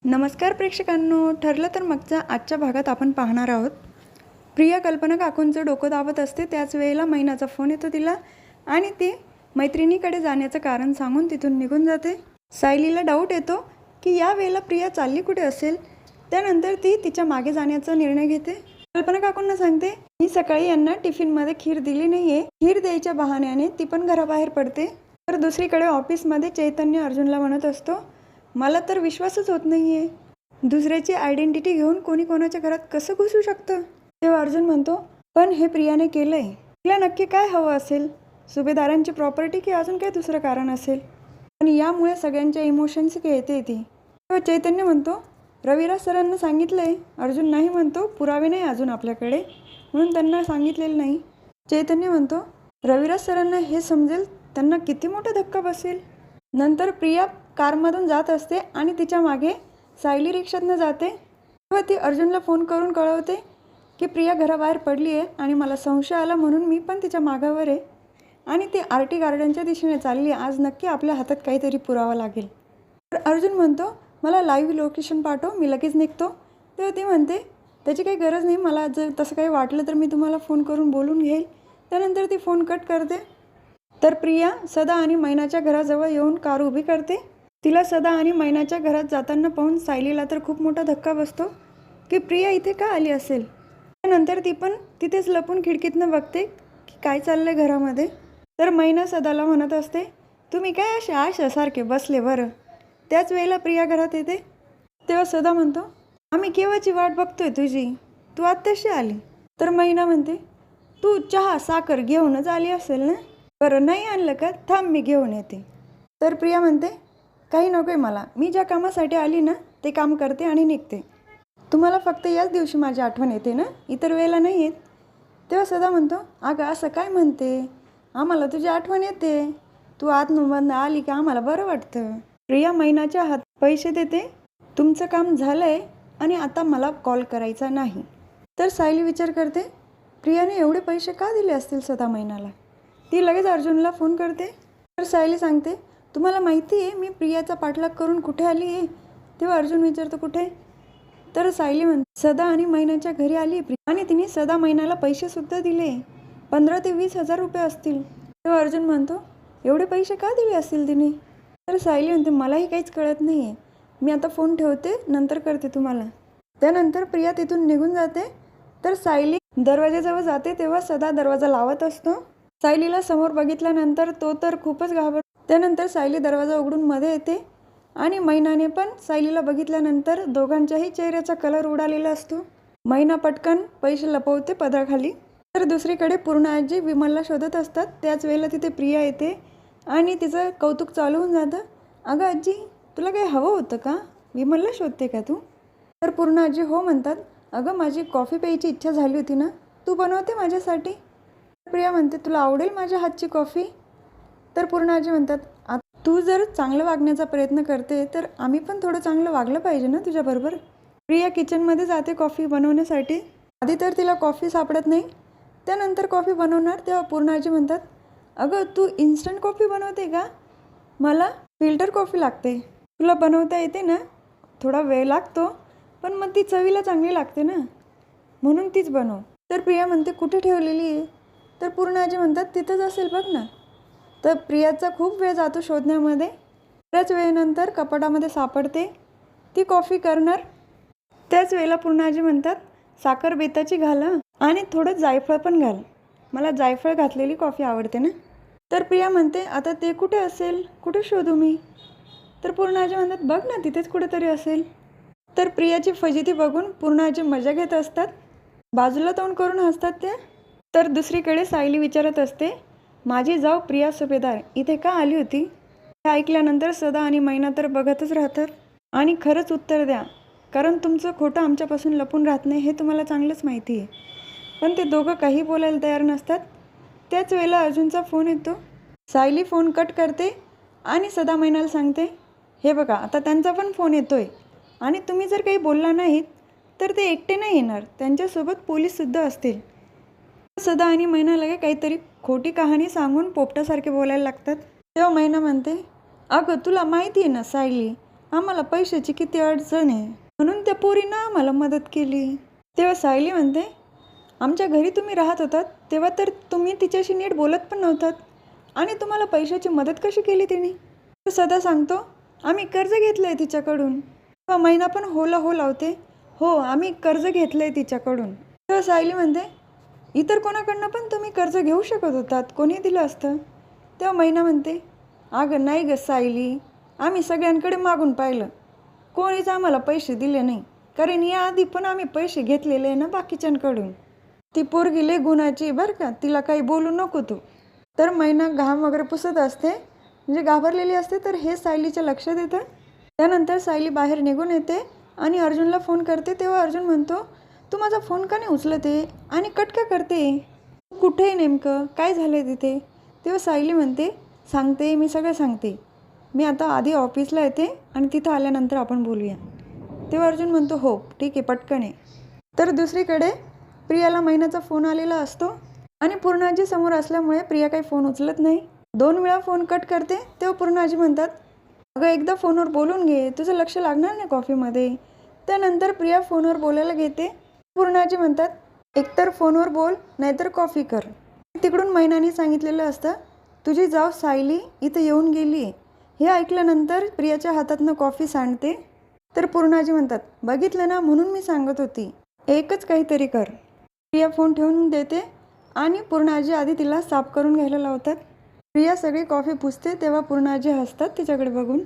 नमस्कार प्रेक्षकांनो, ठरलं तर मगच्या आजच्या भागात आपण पाहणार आहोत. प्रिया कल्पना काकूंचं डोकं दाबत असते. त्याच वेळेला मैनाचा फोन येतो तिला आणि ती मैत्रिणीकडे जाण्याचं कारण सांगून तिथून निघून जाते. सायलीला डाऊट येतो की या वेळेला प्रिया चालली कुठे असेल. त्यानंतर ती तिच्या मागे जाण्याचा निर्णय घेते. कल्पना काकूंना सांगते मी सकाळी यांना टिफिनमध्ये खीर दिली नाहीये. खीर द्यायच्या बहाण्याने ती पण घराबाहेर पडते. तर दुसरीकडे ऑफिसमध्ये चैतन्य अर्जुनला म्हणत असतो, मला तर विश्वासच होत नाही आहे. दुसऱ्याची आयडेंटिटी घेऊन कोणी कोणाच्या घरात कसं घुसू शकतं. तेव्हा अर्जुन म्हणतो, पण हे प्रियाने केलं आहे. तिला नक्की काय हवं असेल? सुभेदारांची प्रॉपर्टी की अजून काही दुसरं कारण असेल? पण यामुळे सगळ्यांच्या इमोशन्स खेळते ती. तेव्हा चैतन्य म्हणतो, रविराज सरांना सांगितलं आहे. अर्जुन नाही म्हणतो, पुरावे नाही अजून आपल्याकडे म्हणून त्यांना सांगितलेलं नाही. चैतन्य म्हणतो, रविराज सरांना हे समजेल त्यांना किती मोठा धक्का बसेल. नंतर प्रिया कारमधून जात असते आणि तिच्या मागे सायली रिक्षातनं जाते. तेव्हा ती अर्जुनला फोन करून कळवते की प्रिया घराबाहेर पडली आहे आणि मला संशय आला म्हणून मी पण तिच्या मागावर आहे आणि ती आर.टी. गार्डनच्या दिशेने चालली आहे. आज नक्की आपल्या हातात काहीतरी पुरावा लागेल. तर अर्जुन म्हणतो, मला लाईव्ह लोकेशन पाठव, मी लगेच निघतो. तेव्हा ती म्हणते, त्याची काही गरज नाही, मला जर तसं काही वाटलं तर मी तुम्हाला फोन करून बोलून घेईल. त्यानंतर ती फोन कट करते. तर प्रिया सदा आणि मैनाच्या घराजवळ येऊन कार उभी करते. तिला सदा आणि मैनाच्या घरात जाताना पाहून सायलीला तर खूप मोठा धक्का बसतो की प्रिया इथे का आली असेल. त्यानंतर ती पण तिथेच लपून खिडकीतनं बघते की काय चाललंय घरामध्ये. तर मैना सदाला म्हणत असते, तुम्ही काय असे आशासारखे बसले बरं. त्याच वेळेला प्रिया घरात येते. तेव्हा सदा म्हणतो, आम्ही केव्हाची वाट बघतोय तुझी, तू आत्ताशी आली. तर मैना म्हणते, तू चहा साखर घेऊनच आली असेल ना. बरं नाही आणलं का, थांब मी घेऊन येते. तर प्रिया म्हणते, काही नको आहे मला, मी ज्या कामासाठी आली ना ते काम करते आणि निघते. तुम्हाला फक्त याच दिवशी माझी आठवण येते ना, इतर वेळेला नाही येत. तेव्हा सदा म्हणतो, अगं असं काय म्हणते, आम्हाला तुझी आठवण येते. तू आतमधनं आली की आम्हाला बरं वाटतं. प्रिया मैनाच्या हात पैसे देते, तुमचं काम झालं आहे आणि आता मला कॉल करायचा नाही. तर सायली विचार करते, प्रियाने एवढे पैसे का दिले असतील सदा मैनाला. ती लगेच अर्जुनला फोन करते. तर सायली सांगते, तुम्हाला माहिती आहे मी प्रियाचा पाठलाग करून कुठे आली आहे. तेव्हा अर्जुन विचारतो, कुठे. तर सायली म्हणते, सदा आणि मैनाच्या घरी आली प्रिया आणि तिने सदा मैनाला पैसेसुद्धा दिले, 15,000 ते 20,000 रुपये असतील. तेव्हा अर्जुन म्हणतो, एवढे पैसे का दिले असतील तिने. तर सायली म्हणते, मलाही काहीच कळत नाही आहे, मी आता फोन ठेवते, नंतर करते तुम्हाला. त्यानंतर प्रिया तिथून निघून जाते. तर सायली दरवाजाजवळ जाते तेव्हा सदा दरवाजा लावत असतो. सायलीला समोर बघितल्यानंतर तो तर खूपच घाबरतो. त्यानंतर सायली दरवाजा उघडून मध्ये येते आणि मैनाने पण सायलीला बघितल्यानंतर दोघांच्याही चेहऱ्याचा कलर उडालेला असतो. मैना पटकन पैसे लपवते पदराखाली. तर दुसरीकडे पूर्ण आजी विमलला शोधत असतात. त्याच वेळेला तिथे प्रिया येते आणि तिचं कौतुक चालू होऊन जातं. अगं आजी, तुला काही हवं होतं का, विमलला शोधते का तू. तर पूर्ण आजी हो म्हणतात. अगं माझी कॉफी प्यायची इच्छा झाली होती ना, तू बनवते माझ्यासाठी. प्रिया म्हणते, तुला आवडेल माझ्या हातची कॉफी. तर पूर्ण आजी म्हणतात, तू जर चांगलं वागण्याचा प्रयत्न करते तर आम्ही पण थोडं चांगलं वागलं पाहिजे ना तुझ्याबरोबर. प्रिया किचनमध्ये जाते कॉफी बनवण्यासाठी. आधी तर तिला कॉफी सापडत नाही. त्यानंतर कॉफी बनवणार तेव्हा पूर्ण आजी म्हणतात, अगं तू इन्स्टंट कॉफी बनवते का, मला फिल्टर कॉफी लागते. तुला बनवता येते ना, थोडा वेळ लागतो पण मग ती चवीला चांगली लागते ना, म्हणून तीच बनव. तर प्रिया म्हणते, कुठे ठेवलेली आहे. तर पूर्ण आजी म्हणतात, तिथंच असेल बघ ना. तर प्रियाचा खूप वेळ जातो शोधण्यामध्ये. बऱ्याच वेळेनंतर कपाटामध्ये सापडते. ती कॉफी करणार. त्याच वेळेला पूर्ण आजी म्हणतात, साखर बेताची घाल आणि थोडं जायफळ पण घाल, मला जायफळ घातलेली कॉफी आवडते ना. तर प्रिया म्हणते, आता ते कुठे असेल, कुठे शोधू मी. तर पूर्ण आजी म्हणतात, बघ ना तिथेच कुठेतरी असेल. तर प्रियाची फजिती बघून पूर्ण आजी मजा घेत असतात. बाजूला तोंड करून हसतात त्या. तर दुसरीकडे सायली विचारत असते, माझी जाऊ प्रिया सुभेदार इथे का आली होती. हे ऐकल्यानंतर सदा आणि मैना तर बघतच राहतात. आणि खरंच उत्तर द्या, कारण तुमचं खोटं आमच्यापासून लपून राहत नाही हे तुम्हाला चांगलंच माहिती आहे. पण ते दोघं काही बोलायला तयार नसतात. त्याच वेळेला अर्जुनचा फोन येतो. सायली फोन कट करते आणि सदा मैनाला सांगते, हे बघा आता त्यांचा पण फोन येतोय आणि तुम्ही जर काही बोलला नाहीत तर ते एकटे नाही येणार, त्यांच्यासोबत पोलीससुद्धा असतील. सदा आणि मैना लगे काहीतरी खोटी कहाणी सांगून पोपटासारखे बोलायला लागतात. तेव्हा मैना म्हणते, अगं तुला माहिती आहे ना सायली, आम्हाला पैशाची किती अडचण आहे, म्हणून त्या पोरीनं आम्हाला मदत केली. तेव्हा सायली म्हणते, आमच्या घरी तुम्ही राहत होतात तेव्हा तर तुम्ही तिच्याशी नीट बोलत पण नव्हतात आणि तुम्हाला पैशाची मदत कशी केली तिने? तो सदा सांगतो, आम्ही कर्ज घेतलं आहे तिच्याकडून. तेव्हा मैना पण होला हो लावते, हो आम्ही कर्ज घेतलं आहे तिच्याकडून. तेव्हा सायली म्हणते, इतर कोणाकडनं पण तुम्ही कर्ज घेऊ शकत होतात, कोणी दिलं असतं. तेव्हा मैना म्हणते, अगं नाही ग सायली, आम्ही सगळ्यांकडे मागून पाहिलं, कोणीच आम्हाला पैसे दिले नाही, कारण याआधी पण आम्ही पैसे घेतलेले आहे ना बाकीच्यांकडून. ती पोरगी लय गुणाची बरं का, तिला काही बोलू नको तू. तर मैना घाम वगैरे पुसत असते, म्हणजे घाबरलेली असते. तर हे सायलीच्या लक्षात येतं. त्यानंतर सायली बाहेर निघून येते आणि अर्जुनला फोन करते. तेव्हा अर्जुन म्हणतो, तू माझा फोन का नाही उचलते आणि कट का करते, कुठे आहे नेमकं, काय झालं आहे तिथे? तेव्हा सायली म्हणते, सांगते मी सगळं सांगते, मी आता आधी ऑफिसला येते आणि तिथं आल्यानंतर आपण बोलूया. तेव्हा अर्जुन म्हणतो, हो ठीक आहे, पटकन आहे. तर दुसरीकडे प्रियाला मैनाचा फोन आलेला असतो आणि पूर्णाजी समोर असल्यामुळे प्रिया काही फोन उचलत नाही. 2 वेळा फोन कट करते. तेव्हा पूर्णाजी म्हणतात, अगं एकदा फोनवर बोलून घे, तुझं लक्ष लागणार नाही कॉफीमध्ये. त्यानंतर प्रिया फोनवर बोलायला घेते. पूर्णाजी म्हणतात, एकतर फोनवर बोल नाहीतर कॉफी कर. तिकडून मैनाने सांगितलेलं असतं, तुझी जाव सायली इथं येऊन गेली. हे ऐकल्यानंतर प्रियाच्या हातातनं कॉफी सांडते. तर पूर्णाजी म्हणतात, बघितलं ना, म्हणून मी सांगत होती, एकच काहीतरी कर. प्रिया फोन ठेवून देते आणि पूर्णाजी आधी तिला साफ करून घ्यायला लावतात. प्रिया सगळी कॉफी पुसते. तेव्हा पूर्णाजी हसतात तिच्याकडे बघून.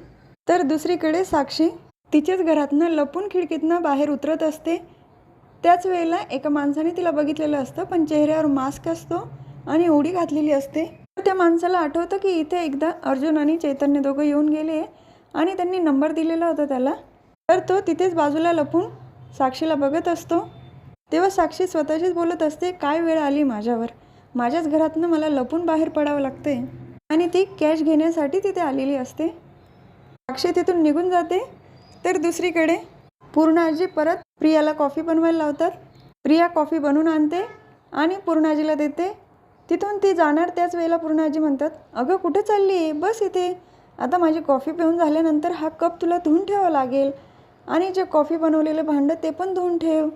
तर दुसरीकडे साक्षी तिच्याच घरातनं लपून खिडकीतनं बाहेर उतरत असते. त्याच वेळेला एका माणसाने तिला बघितलेलं असतं, पण चेहऱ्यावर मास्क असतो आणि उडी घातलेली असते. त्या माणसाला आठवतं की इथे एकदा अर्जुन आणि चैतन्य दोघं येऊन गेले आणि त्यांनी नंबर दिलेला होता त्याला. तर तो तिथेच बाजूला लपून साक्षीला बघत असतो. तेव्हा साक्षी स्वतःशीच बोलत असते, काय वेळ आली माझ्यावर, माझ्याच घरातनं मला लपून बाहेर पडावं लागते. आणि ती कॅश घेण्यासाठी तिथे आलेली असते. साक्षी तिथून निघून जाते. तर दुसरीकडे पूर्णाजी परत प्रियाला कॉफी बनवायला लावतात. प्रिया कॉफी बनवून आणते आणि पूर्णाजीला देते. तिथून ती जाणार त्याच वेळेला पूर्णाजी म्हणतात, अगं कुठे चालली, बस इथे, आता माझी कॉफी पिऊन झाल्यानंतर हा कप तुला धुवून ठेवावा लागेल आणि जे कॉफी बनवलेलं भांडं ते पण धुवून ठेव.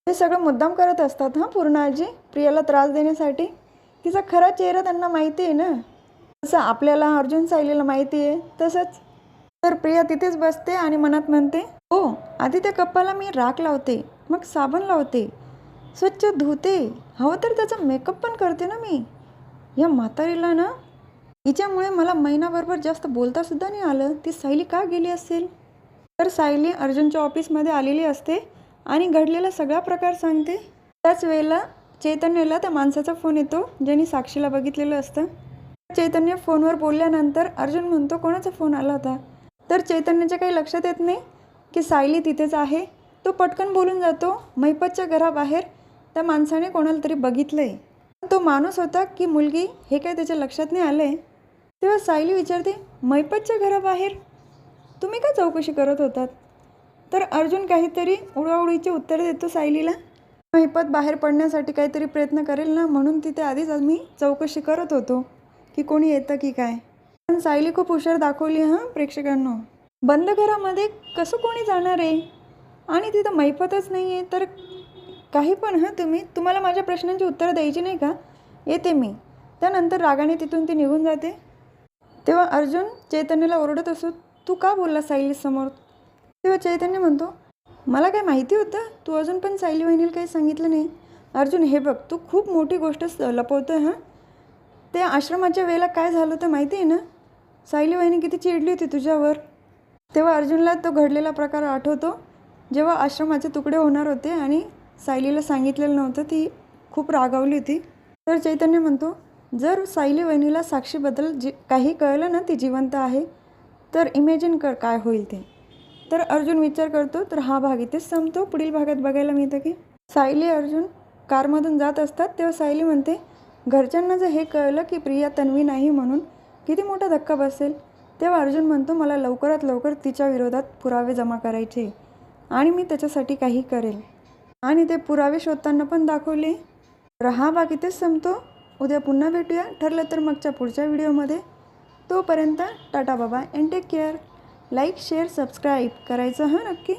हे सगळं मुद्दाम करत असतात हां पूर्णाजी, प्रियाला त्रास देण्यासाठी. तिचा खरा चेहरा त्यांना माहिती आहे ना, जसं आपल्याला अर्जुन सायलीला माहिती आहे तसंच. तर प्रिया तिथेच बसते आणि मनात म्हणते, हो आधी त्या कप्पाला मी राख लावते, मग साबण लावते, स्वच्छ धुते, हवं तर त्याचा मेकअप पण करते ना मी. या म्हातारीला ना, हिच्यामुळे मला महिनाभर जास्त बोलतासुद्धा नाही आलं. ती सायली का गेली असेल? तर सायली अर्जुनच्या ऑफिसमध्ये आलेली असते आणि घडलेला सगळा प्रकार सांगते. त्याच वेळेला चैतन्यला त्या माणसाचा फोन येतो ज्यांनी साक्षीला बघितलेलं असतं. चैतन्य फोनवर बोलल्यानंतर अर्जुन म्हणतो, कोणाचा फोन आला होता? तर चैतन्याच्या काही लक्षात येत नाही की सायली तिथेच आहे. तो पटकन बोलून जातो, महिपतच्या घराबाहेर त्या माणसाने कोणाला तरी बघितलं आहे. तो माणूस होता की मुलगी हे काही त्याच्या लक्षात नाही आलं आहे. तेव्हा सायली विचारते, महिपतच्या घराबाहेर तुम्ही का चौकशी करत होतात? तर अर्जुन काहीतरी उडवाउडीचे उत्तर देतो सायलीला. महिपत बाहेर पडण्यासाठी काहीतरी प्रयत्न करेल ना, म्हणून तिथे आधीच आम्ही चौकशी करत होतो की कोणी येतं की काय. पण सायली खूप हुशार दाखवली हां प्रेक्षकांनो. बंद घरामध्ये कसं कोणी जाणार आहे आणि तिथं महिपतच नाही आहे, तर काही पण हां तुम्हाला माझ्या प्रश्नांची उत्तरं द्यायची नाही का, येते मी. त्यानंतर रागाने तिथून ती निघून जाते. तेव्हा अर्जुन चैतन्यला ओरडत असतो, तू का बोलला सायलीसमोर? तेव्हा चैतन्य म्हणतो, मला काय माहिती होतं, तू अजून पण सायली वहिनीला काही सांगितलं नाही. अर्जुन, हे बघ तू खूप मोठी गोष्ट लपवतो आहे हां. त्या आश्रमाच्या वेळेला काय झालं होतं माहिती आहे ना, सायली वहिनी किती चिडली होती तुझ्यावर. तेव्हा अर्जुनला तो घडलेला प्रकार आठवतो, जेव्हा आश्रमाचे तुकडे होणार होते आणि सायलीला सांगितलेलं नव्हतं, ती खूप रागावली होती. तर चैतन्य म्हणतो, जर सायली वहिनीला साक्षीबद्दल काही कळलं ना, ती जिवंत आहे, तर इमॅजिन कर काय होईल ते. तर अर्जुन विचार करतो. तर हा भाग इथेच संपतो. पुढील भागात बघायला मिळतं की सायली अर्जुन कारमधून जात असतात. तेव्हा सायली म्हणते, घरच्यांना जर हे कळलं की प्रिया तन्वी नाही म्हणून किती मोठा धक्का बसेल. तेव्हा अर्जुन म्हणतो, मला लवकरात लवकर तिच्या विरोधात पुरावे जमा करायचे आणि मी त्याच्यासाठी काही करेल. आणि ते पुरावे शोधताना पण दाखवले. तर हा भाग इथेच संपतो. उद्या पुन्हा भेटूया, ठरलं तर मगच्या पुढच्या व्हिडिओमध्ये. तोपर्यंत टाटा बाबा and take care. Like share subscribe करायचं हां नक्की.